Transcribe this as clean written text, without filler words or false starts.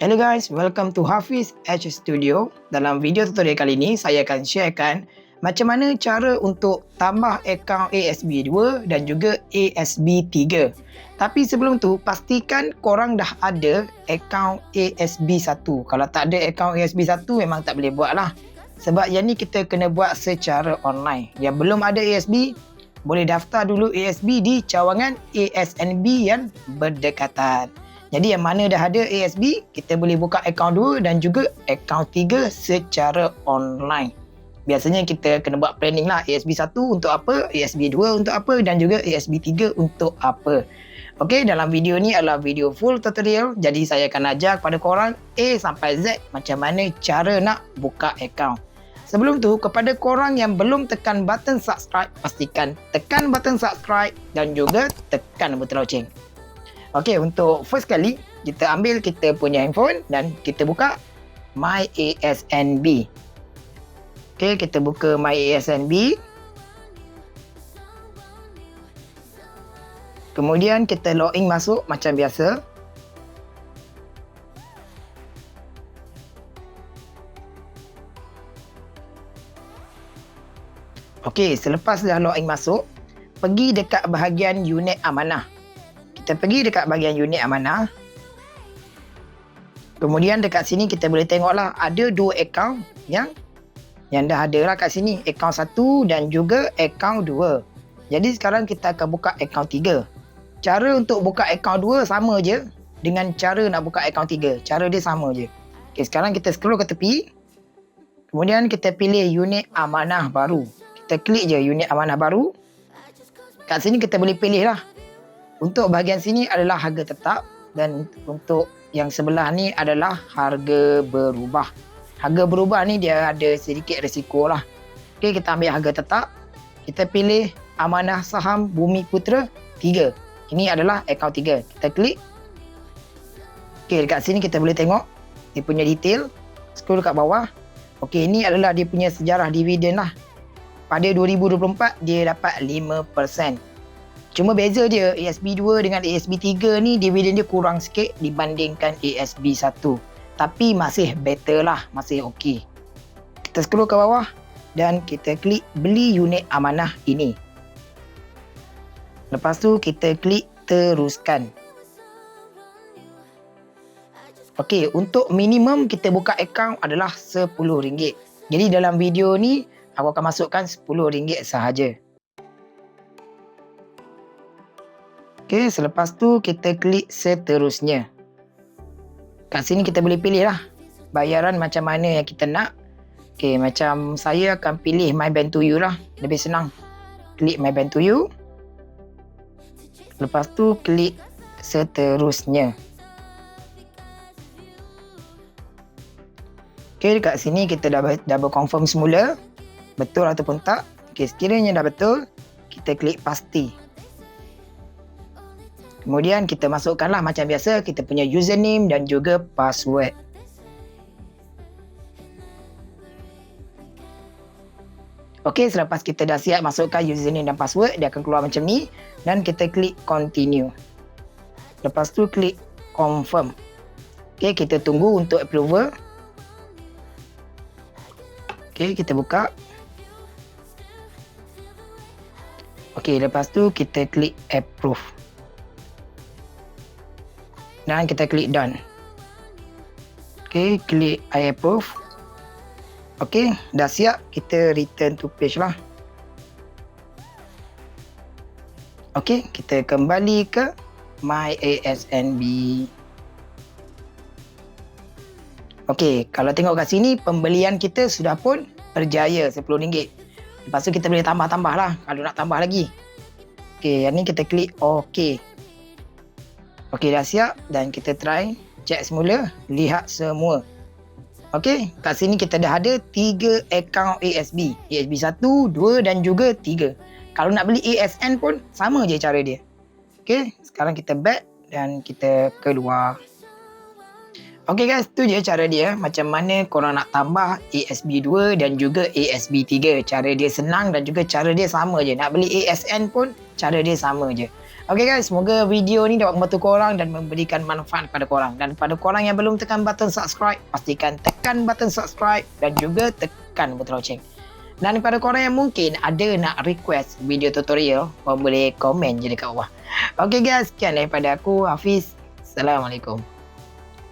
Hello guys, welcome to Hafiz H Studio. Dalam video tutorial kali ini, saya akan sharekan macam mana cara untuk tambah akaun ASB2 dan juga ASB3. Tapi sebelum tu, pastikan korang dah ada akaun ASB1. Kalau tak ada akaun ASB1, memang tak boleh buat lah. Sebab yang ni kita kena buat secara online. Yang belum ada ASB, boleh daftar dulu ASB di cawangan ASNB yang berdekatan. Jadi yang mana dah ada ASB, kita boleh buka akaun 2 dan juga akaun 3 secara online. Biasanya kita kena buat planning lah, ASB 1 untuk apa, ASB 2 untuk apa dan juga ASB 3 untuk apa. Okey, dalam video ni adalah video full tutorial. Jadi saya akan ajar kepada korang A sampai Z macam mana cara nak buka akaun. Sebelum tu, kepada korang yang belum tekan button subscribe, pastikan tekan button subscribe dan juga tekan button loceng. Okey, untuk first kali, kita ambil kita punya handphone dan kita buka My ASNB. Okey, kita buka My ASNB. Kemudian kita login masuk macam biasa. Okey, selepas dah login masuk, pergi dekat bahagian unit amanah. Kita pergi dekat bahagian unit amanah. Kemudian dekat sini kita boleh tengoklah ada dua akaun yang dah ada lah kat sini. Akaun 1 dan juga akaun 2. Jadi sekarang kita akan buka akaun 3. Cara untuk buka akaun 2 sama je dengan cara nak buka akaun 3. Cara dia sama je. Okay, sekarang kita scroll ke tepi. Kemudian kita pilih unit amanah baru. Kita klik je unit amanah baru. Kat sini kita boleh pilih lah. Untuk bahagian sini adalah harga tetap dan untuk yang sebelah ni adalah harga berubah. Harga berubah ni dia ada sedikit risiko lah. Okey, kita ambil harga tetap. Kita pilih Amanah Saham Bumiputera 3. Ini adalah akaun 3. Kita klik. Okey, dekat sini kita boleh tengok dia punya detail. Scroll kat bawah. Okey, ini adalah dia punya sejarah dividen lah. Pada 2024 dia dapat 5%. Cuma beza dia ASB2 dengan ASB3 ni dividen dia kurang sikit dibandingkan ASB1. Tapi masih better lah, masih okey. Kita scroll ke bawah dan kita klik beli unit amanah ini. Lepas tu kita klik teruskan. Okey, untuk minimum kita buka akaun adalah RM10. Jadi dalam video ni aku akan masukkan RM10 sahaja. Okey, selepas tu kita klik seterusnya. Kat sini kita boleh pilih lah bayaran macam mana yang kita nak. Okey, macam saya akan pilih My Bank to You lah. Lebih senang. Klik My Bank to You. Lepas tu klik seterusnya. Okey, dekat sini kita dah confirm semula. Betul ataupun tak. Okey, sekiranya dah betul, kita klik pasti. Kemudian kita masukkanlah macam biasa kita punya username dan juga password. Okey, selepas kita dah siap masukkan username dan password, dia akan keluar macam ni dan kita klik continue. Lepas tu klik confirm. Okey, kita tunggu untuk approval. Okey, kita buka. Okey, lepas tu kita klik approve. Dan kita klik done. Okey, klik I approve. Okey, dah siap. Kita return to page lah. Okey, kita kembali ke My ASNB. Okey, kalau tengok kat sini pembelian kita sudah pun berjaya RM10. Lepas tu kita boleh tambah-tambah lah kalau nak tambah lagi. Okey, yang ni kita klik OK. Okey, dah siap dan kita try check semula, lihat semua. Okey, kat sini kita dah ada 3 akaun ASB. ASB 1, 2 dan juga 3. Kalau nak beli ASN pun sama je cara dia. Okey, sekarang kita back dan kita keluar. Okey guys, tu je cara dia macam mana korang nak tambah ASB2 dan juga ASB3. Cara dia senang dan juga cara dia sama je. Nak beli ASN pun cara dia sama je. Okay guys, semoga video ni dapat membantu korang dan memberikan manfaat kepada korang. Dan pada korang yang belum tekan button subscribe, pastikan tekan button subscribe dan juga tekan button lonceng. Dan kepada korang yang mungkin ada nak request video tutorial, korang boleh komen je dekat bawah. Okay guys, sekian daripada aku, Hafiz. Assalamualaikum.